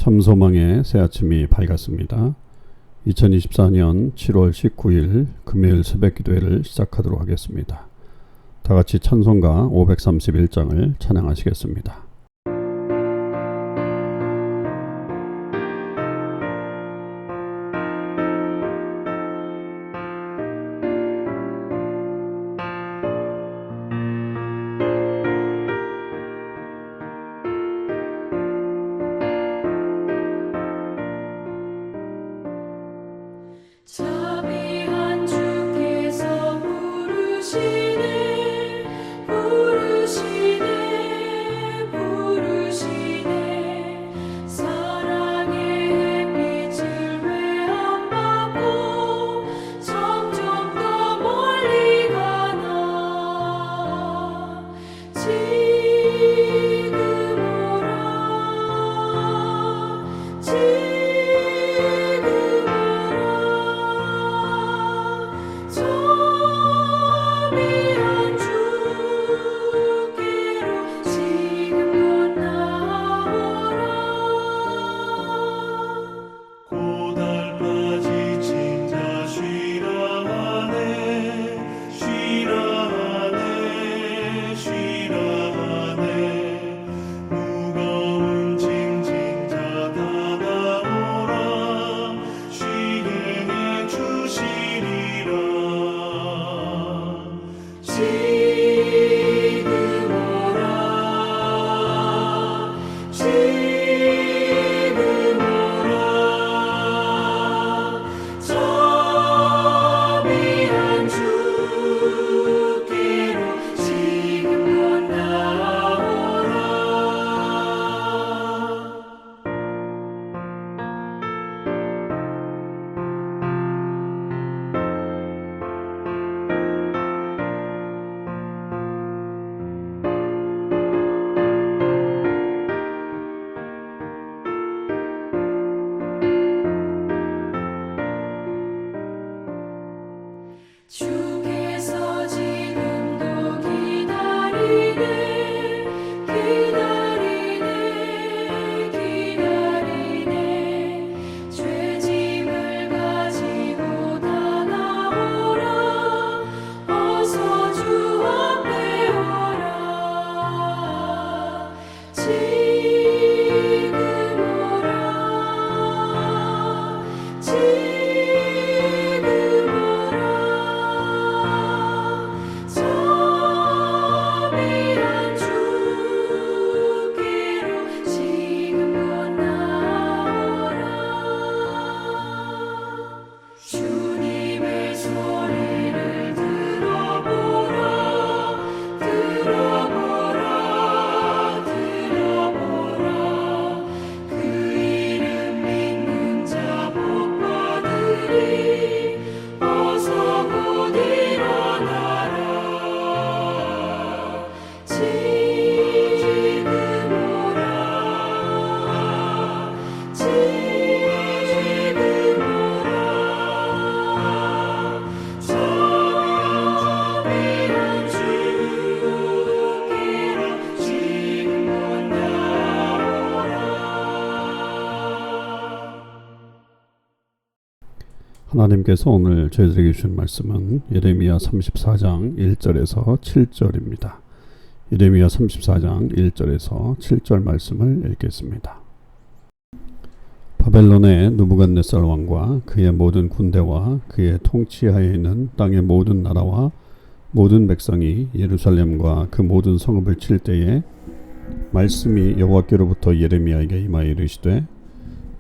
참소망의 새 아침이 밝았습니다. 2024년 7월 19일 금요일 새벽 기도회를 시작하도록 하겠습니다. 다 같이 찬송가 531장을 찬양하시겠습니다. 자비한 주께서 부르시네 부르시네 부르시네 사랑의 햇빛을 외안받고 점점 더 멀리 가나 지금 오라 지금 자비한 주께로 지금 건너오라 고달까지 진자 쉬라 하네 쉬라 하네 쉬라 하네 무거운 짐 진자 다 나오라 쉬게 해 주시리라 지금 오라 지금 오라 자비한 주께로 지금 건너오라 주께서 지금도 기다리네 기다리네 기다리네 죄짐을 가지고 다 나오라 어서 주 앞에 오라 지금 오라 지금 오라 자비한 주께로 지금 건너오라 주님의 소리를 들어보라 들어보라 들어보라 그 이름 믿는 자 복 받으리 어서 곧 일어나라 지금 오라 지금 오라 자비한 주께로 지금 건너오라 하나님께서 오늘 저희들에게 주신 말씀은 예레미야 34장 1절에서 7절입니다. 예레미야 34장 1절에서 7절 말씀을 읽겠습니다. 바벨론의 느부갓네살 왕과 그의 모든 군대와 그의 통치하에 있는 땅의 모든 나라와 모든 백성이 예루살렘과 그 모든 성읍을 칠 때에 말씀이 여호와께로부터 예레미야에게 임하여 이르시되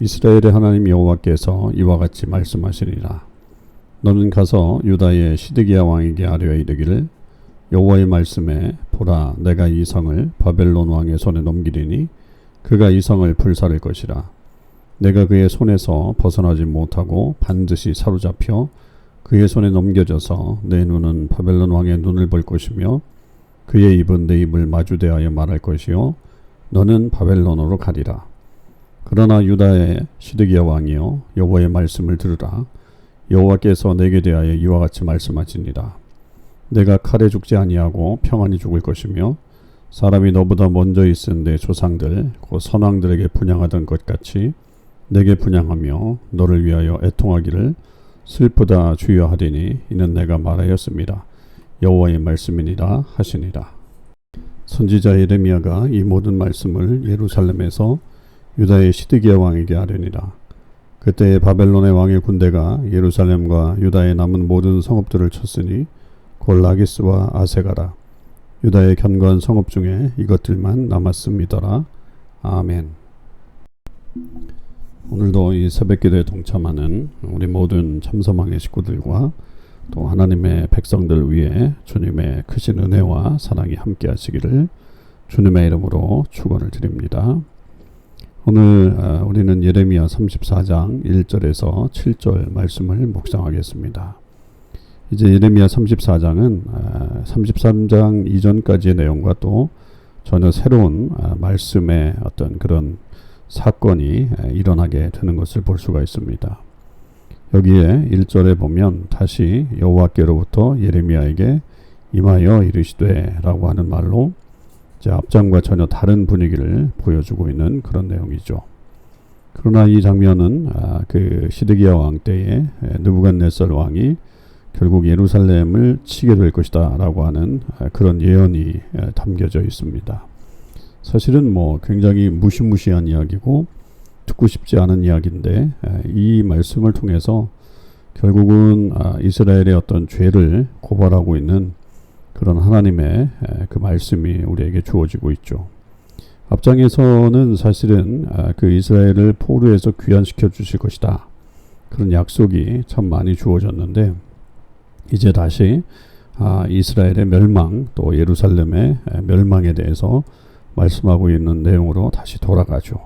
이스라엘의 하나님 여호와께서 이와 같이 말씀하시리라. 너는 가서 유다의 시드기야 왕에게 아뢰어 이르기를 여호와의 말씀에 보라 내가 이 성을 바벨론 왕의 손에 넘기리니 그가 이 성을 불사를 것이라. 내가 그의 손에서 벗어나지 못하고 반드시 사로잡혀 그의 손에 넘겨져서 내 눈은 바벨론 왕의 눈을 볼 것이며 그의 입은 내 입을 마주대하여 말할 것이요 너는 바벨론으로 가리라. 그러나 유다의 시드기야 왕이여 여호와의 말씀을 들으라. 여호와께서 내게 대하여 이와 같이 말씀하시니라. 내가 칼에 죽지 아니하고 평안히 죽을 것이며 사람이 너보다 먼저 있은 내 조상들 곧 선왕들에게 분향하던 것 같이 내게 분향하며 너를 위하여 애통하기를 슬프다 주여 하리니 이는 내가 말하였습니다. 여호와의 말씀이니라 하시니라. 선지자 예레미야가 이 모든 말씀을 예루살렘에서 유다의 시드기야 왕에게 하려니라. 그때 바벨론의 왕의 군대가 예루살렘과 유다의 남은 모든 성읍들을 쳤으니 곧 라기스와 아세가라. 유다의 견고한 성읍 중에 이것들만 남았음이더라. 아멘. 오늘도 이 새벽기도에 동참하는 우리 모든 참서망의 식구들과 또 하나님의 백성들 위해 주님의 크신 은혜와 사랑이 함께 하시기를 주님의 이름으로 축원을 드립니다. 오늘 우리는 예레미야 34장 1절에서 7절 말씀을 묵상하겠습니다. 이제 예레미야 34장은 33장 이전까지의 내용과 또 전혀 새로운 말씀의 어떤 그런 사건이 일어나게 되는 것을 볼 수가 있습니다. 여기에 1절에 보면 다시 여호와께로부터 예레미야에게 임하여 이르시되 라고 하는 말로 이제 앞장과 전혀 다른 분위기를 보여주고 있는 그런 내용이죠. 그러나 이 장면은 그 시드기야 왕 때에 느부갓네살 왕이 결국 예루살렘을 치게 될 것이다 라고 하는 그런 예언이 담겨져 있습니다. 사실은 굉장히 무시무시한 이야기고 듣고 싶지 않은 이야기인데 이 말씀을 통해서 결국은 이스라엘의 어떤 죄를 고발하고 있는 그런 하나님의 그 말씀이 우리에게 주어지고 있죠. 앞장에서는 사실은 그 이스라엘을 포로에서 귀환시켜 주실 것이다. 그런 약속이 참 많이 주어졌는데 이제 다시 이스라엘의 멸망 또 예루살렘의 멸망에 대해서 말씀하고 있는 내용으로 다시 돌아가죠.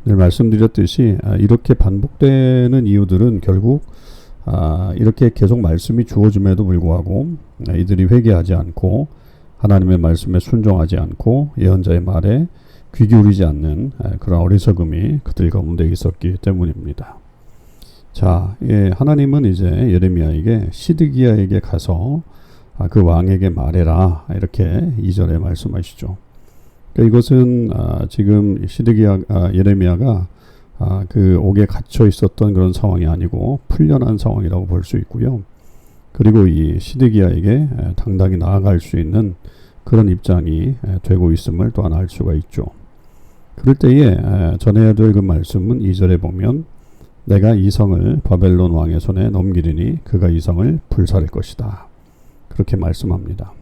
늘 말씀드렸듯이 이렇게 반복되는 이유들은 결국 이렇게 계속 말씀이 주어짐에도 불구하고 이들이 회개하지 않고 하나님의 말씀에 순종하지 않고 예언자의 말에 귀 기울이지 않는 그런 어리석음이 그들 가운데 있었기 때문입니다. 자, 하나님은 이제 예레미야에게 시드기야에게 가서 그 왕에게 말해라 이렇게 2절에 말씀하시죠. 그러니까 이것은 지금 시드기야 예레미야가 그 옥에 갇혀 있었던 그런 상황이 아니고 풀려난 상황이라고 볼 수 있고요. 그리고 이 시드기야에게 당당히 나아갈 수 있는 그런 입장이 되고 있음을 또한 알 수가 있죠. 그럴 때에 전해야 될 그 말씀은 2절에 보면 내가 이 성을 바벨론 왕의 손에 넘기리니 그가 이 성을 불살할 것이다. 그렇게 말씀합니다.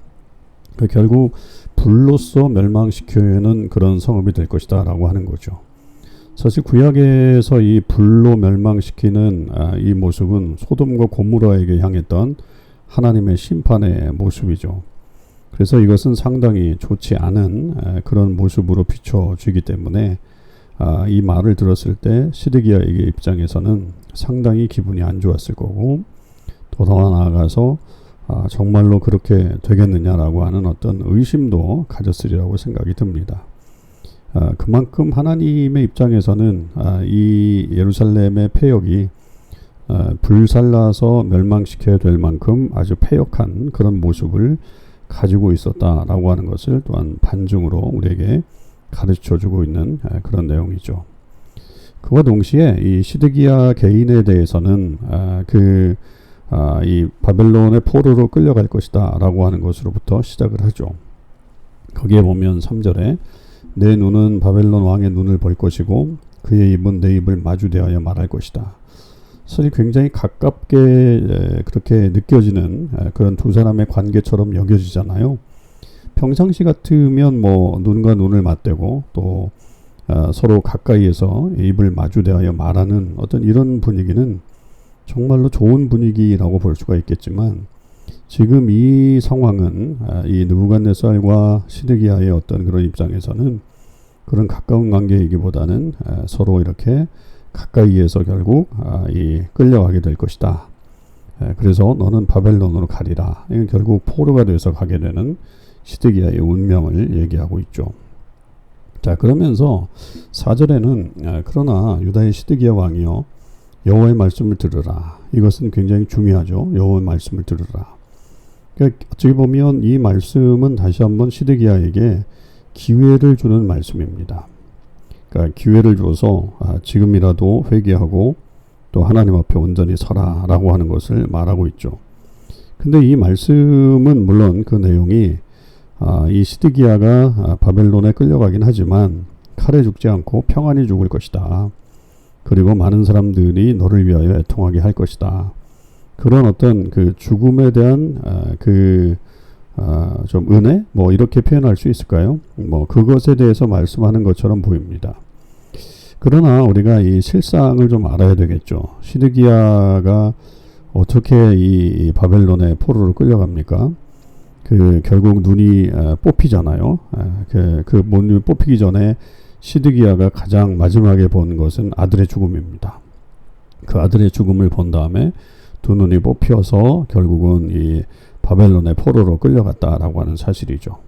결국 불로써 멸망시키는 그런 성읍이 될 것이다 라고 하는 거죠. 사실 구약에서 이 불로 멸망시키는 이 모습은 소돔과 고모라에게 향했던 하나님의 심판의 모습이죠. 그래서 이것은 상당히 좋지 않은 그런 모습으로 비춰지기 때문에 이 말을 들었을 때 시드기야에게 입장에서는 상당히 기분이 안 좋았을 거고 또 더 나아가서 정말로 그렇게 되겠느냐라고 하는 어떤 의심도 가졌으리라고 생각이 듭니다. 그만큼 하나님의 입장에서는 이 예루살렘의 폐역이 불살라서 멸망시켜야 될 만큼 아주 패역한 그런 모습을 가지고 있었다라고 하는 것을 또한 반증으로 우리에게 가르쳐주고 있는 그런 내용이죠. 그와 동시에 이 시드기야 개인에 대해서는 이 바벨론의 포로로 끌려갈 것이다 라고 하는 것으로부터 시작을 하죠. 거기에 보면 3절에 내 눈은 바벨론 왕의 눈을 볼 것이고 그의 입은 내 입을 마주대하여 말할 것이다. 사실 굉장히 가깝게 그렇게 느껴지는 그런 두 사람의 관계처럼 여겨지잖아요. 평상시 같으면 눈과 눈을 맞대고 또 서로 가까이에서 입을 마주대하여 말하는 어떤 이런 분위기는 정말로 좋은 분위기라고 볼 수가 있겠지만 지금 이 상황은 이 느부갓네살과 시드기야의 어떤 그런 입장에서는 그런 가까운 관계이기보다는 서로 이렇게 가까이에서 결국 끌려가게 될 것이다. 그래서 너는 바벨론으로 가리라. 이건 결국 포로가 돼서 가게 되는 시드기야의 운명을 얘기하고 있죠. 자, 그러면서 4절에는 그러나 유다의 시드기야 왕이여 여호와의 말씀을 들으라. 이것은 굉장히 중요하죠. 여호와의 말씀을 들으라. 그러니까 어떻게 보면 이 말씀은 다시 한번 시드기야에게 기회를 주는 말씀입니다. 그러니까 기회를 줘서 지금이라도 회개하고 또 하나님 앞에 온전히 서라라고 하는 것을 말하고 있죠. 근데 이 말씀은 물론 그 내용이 이 시드기야가 바벨론에 끌려가긴 하지만 칼에 죽지 않고 평안히 죽을 것이다. 그리고 많은 사람들이 너를 위하여 애통하게 할 것이다. 그런 어떤 그 죽음에 대한 좀 은혜? 뭐 이렇게 표현할 수 있을까요? 뭐 그것에 대해서 말씀하는 것처럼 보입니다. 그러나 우리가 이 실상을 좀 알아야 되겠죠. 시드기야가 어떻게 이 바벨론의 포로로 끌려갑니까? 결국 눈이 뽑히잖아요. 그 눈이 뽑히기 전에 시드기야가 가장 마지막에 본 것은 아들의 죽음입니다. 그 아들의 죽음을 본 다음에 두 눈이 뽑혀서 결국은 이 바벨론의 포로로 끌려갔다라고 하는 사실이죠.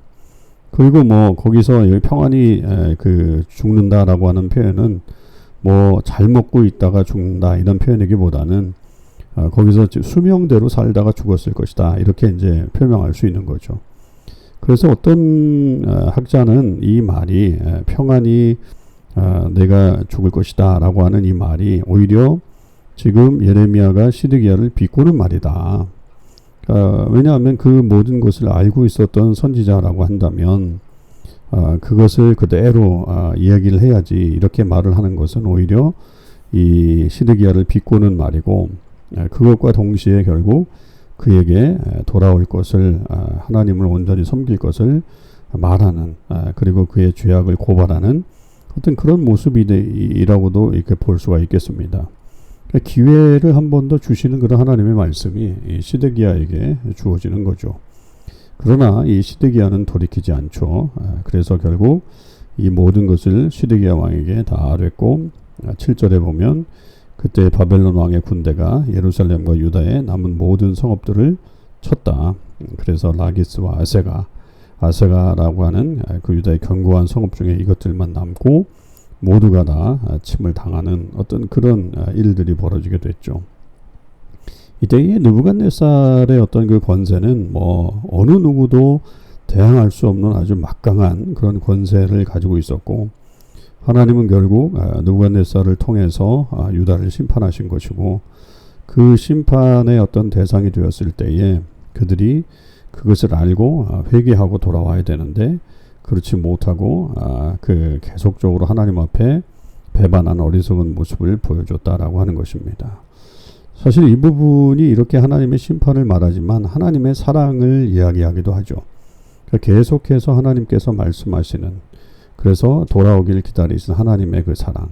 그리고 뭐 거기서 여기 평안히 죽는다라고 하는 표현은 뭐 잘 먹고 있다가 죽는다 이런 표현이기보다는 거기서 수명대로 살다가 죽었을 것이다 이렇게 이제 표명할 수 있는 거죠. 그래서 어떤 학자는 이 말이 평안히 내가 죽을 것이다 라고 하는 이 말이 오히려 지금 예레미야가 시드기야를 비꼬는 말이다. 왜냐하면 그 모든 것을 알고 있었던 선지자라고 한다면 그것을 그대로 이야기를 해야지 이렇게 말을 하는 것은 오히려 이 시드기야를 비꼬는 말이고 그것과 동시에 결국 그에게 돌아올 것을 하나님을 온전히 섬길 것을 말하는 그리고 그의 죄악을 고발하는 어떤 그런 모습이라고도 이렇게 볼 수가 있겠습니다. 기회를 한 번 더 주시는 그런 하나님의 말씀이 이 시드기야에게 주어지는 거죠. 그러나 이 시드기야는 돌이키지 않죠. 그래서 결국 이 모든 것을 시드기야 왕에게 다 아뢰고 7절에 보면 그때 바벨론 왕의 군대가 예루살렘과 유다의 남은 모든 성읍들을 쳤다. 그래서 라기스와 아세가라고 하는 그 유다의 견고한 성읍 중에 이것들만 남고 모두가 다 침을 당하는 어떤 그런 일들이 벌어지게 됐죠. 이때의 느부갓네살의 어떤 그 권세는 뭐 어느 누구도 대항할 수 없는 아주 막강한 그런 권세를 가지고 있었고 하나님은 결국 느부갓네살을 통해서 유다를 심판하신 것이고 그 심판의 어떤 대상이 되었을 때에 그들이 그것을 알고 회개하고 돌아와야 되는데 그렇지 못하고 계속적으로 하나님 앞에 배반한 어리석은 모습을 보여줬다라고 하는 것입니다. 사실 이 부분이 이렇게 하나님의 심판을 말하지만 하나님의 사랑을 이야기하기도 하죠. 계속해서 하나님께서 말씀하시는 그래서 돌아오길 기다리신 하나님의 그 사랑,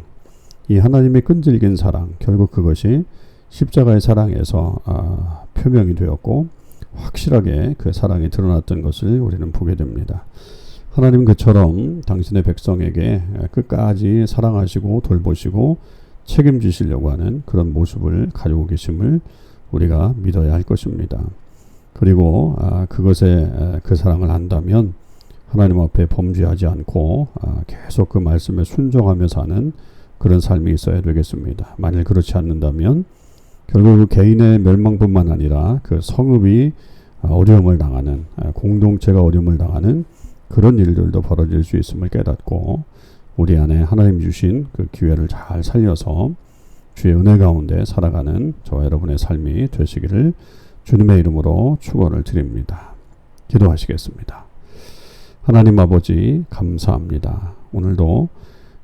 이 하나님의 끈질긴 사랑, 결국 그것이 십자가의 사랑에서 표명이 되었고 확실하게 그 사랑이 드러났던 것을 우리는 보게 됩니다. 하나님은 그처럼 당신의 백성에게 끝까지 사랑하시고 돌보시고 책임지시려고 하는 그런 모습을 가지고 계심을 우리가 믿어야 할 것입니다. 그리고 그것에 그 사랑을 안다면 하나님 앞에 범죄하지 않고 계속 그 말씀에 순종하며 사는 그런 삶이 있어야 되겠습니다. 만일 그렇지 않는다면 결국 그 개인의 멸망뿐만 아니라 그 성읍이 어려움을 당하는 공동체가 어려움을 당하는 그런 일들도 벌어질 수 있음을 깨닫고 우리 안에 하나님 주신 그 기회를 잘 살려서 주의 은혜 가운데 살아가는 저와 여러분의 삶이 되시기를 주님의 이름으로 축원을 드립니다. 기도하시겠습니다. 하나님 아버지 감사합니다. 오늘도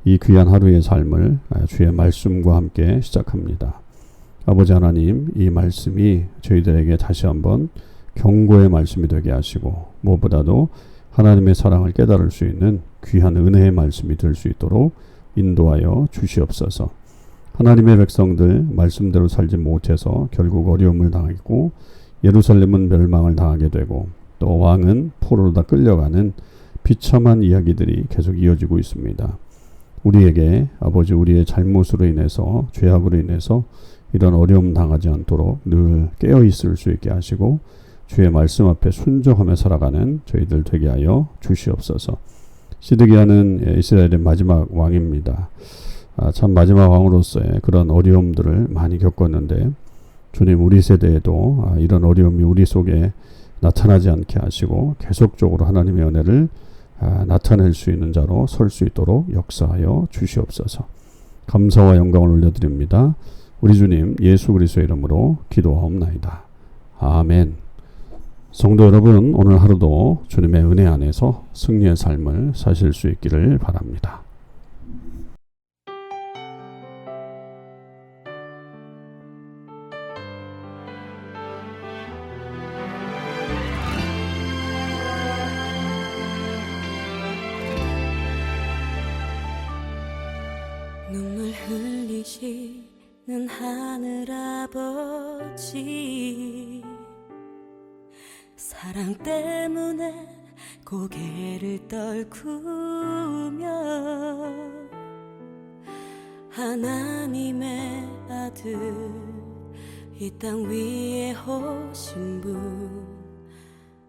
이 귀한 하루의 삶을 주의 말씀과 함께 시작합니다. 아버지 하나님, 이 말씀이 저희들에게 다시 한번 경고의 말씀이 되게 하시고 무엇보다도 하나님의 사랑을 깨달을 수 있는 귀한 은혜의 말씀이 될 수 있도록 인도하여 주시옵소서. 하나님의 백성들 말씀대로 살지 못해서 결국 어려움을 당하고 예루살렘은 멸망을 당하게 되고 또 왕은 포로로 다 끌려가는 비참한 이야기들이 계속 이어지고 있습니다. 우리에게 아버지 우리의 잘못으로 인해서 죄악으로 인해서 이런 어려움 당하지 않도록 늘 깨어 있을 수 있게 하시고 주의 말씀 앞에 순종하며 살아가는 저희들 되게 하여 주시옵소서. 시드기야는 이스라엘의 마지막 왕입니다. 참 마지막 왕으로서의 그런 어려움들을 많이 겪었는데 주님 우리 세대에도 이런 어려움이 우리 속에 나타나지 않게 하시고 계속적으로 하나님의 은혜를 나타낼 수 있는 자로 설 수 있도록 역사하여 주시옵소서. 감사와 영광을 올려드립니다. 우리 주님 예수 그리스도의 이름으로 기도하옵나이다. 아멘. 성도 여러분, 오늘 하루도 주님의 은혜 안에서 승리의 삶을 사실 수 있기를 바랍니다. 눈물 흘리시는 하늘 아버지, 사랑 때문에 고개를 떨구며 하나님의 아들 이 땅 위에 오신 분,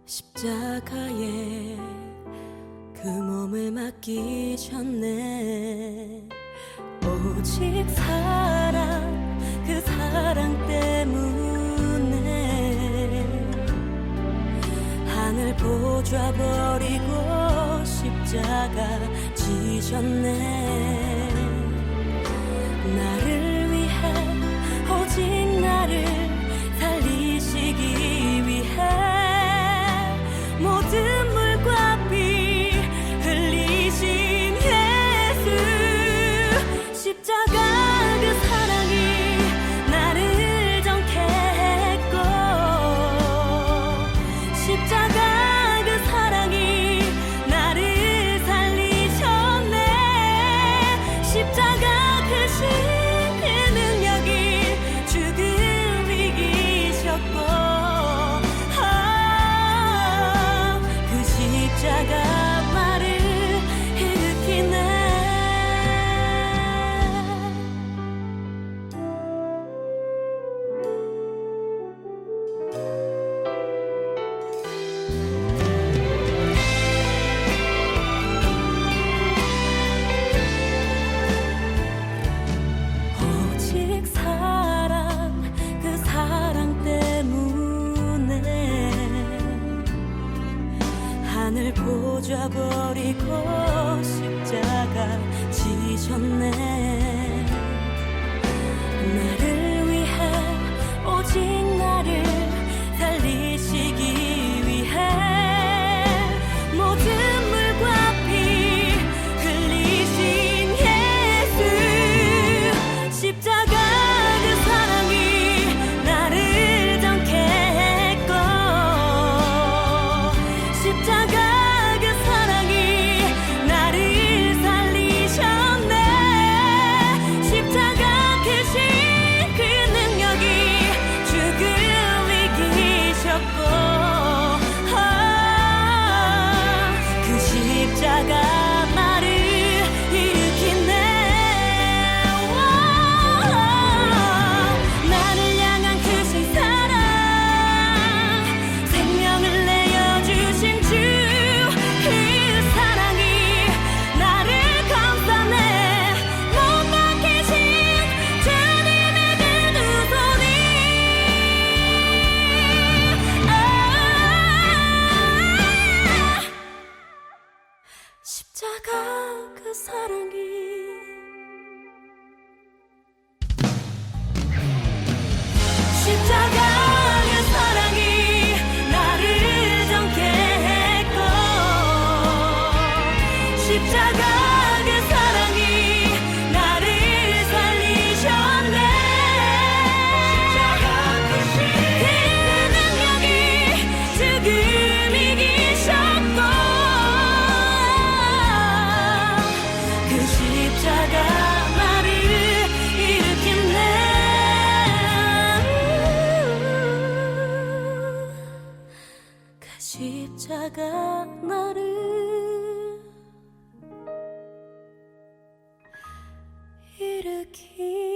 십자가에 그 몸을 맡기셨네. 오직 사랑, 그 사랑 때문에 하늘 보좌 버리고 십자가 지셨네. 나를 위해, 오직 나를 살리시기 위해 모든 물과 피 흘리신 예수, 십자가 그 사랑이 나를 정케 했고, 십자가 그 사랑이 나를 살리셨네. 십자가 크신 그 능력이 죽음 이기셨고, 그 십자가 말을 일으키네. 오직 사랑, 그 사랑 때문에 하늘 보좌 버리고 십자가 지셨네. 나를 위해, 오직 나를 살리시기 위해 모든 물과 피 흘리신 예수, 십자가 그 사랑이 나를 정케 했고, 십자가 그 사랑이 나를 살리셨네. 십자가 크신 그 능력이 죽음 이기셨고, 그 십자가 나를 일으키네. 나를 향한 크신 사랑, 생명을 내어주신 주, 그 사랑이 나를 감싸네. 못 막히신 주님의 그 두 손이 십자가 그 사랑이 십자가 그 사랑이 나를 정케 했고, 십자가 그 사랑이 나를 살리셨네. 십자가 크신 그 능력이 죽음 이기셨고, 그 십자가 나를 일으켰네. 그 십자가 나를 일으키네.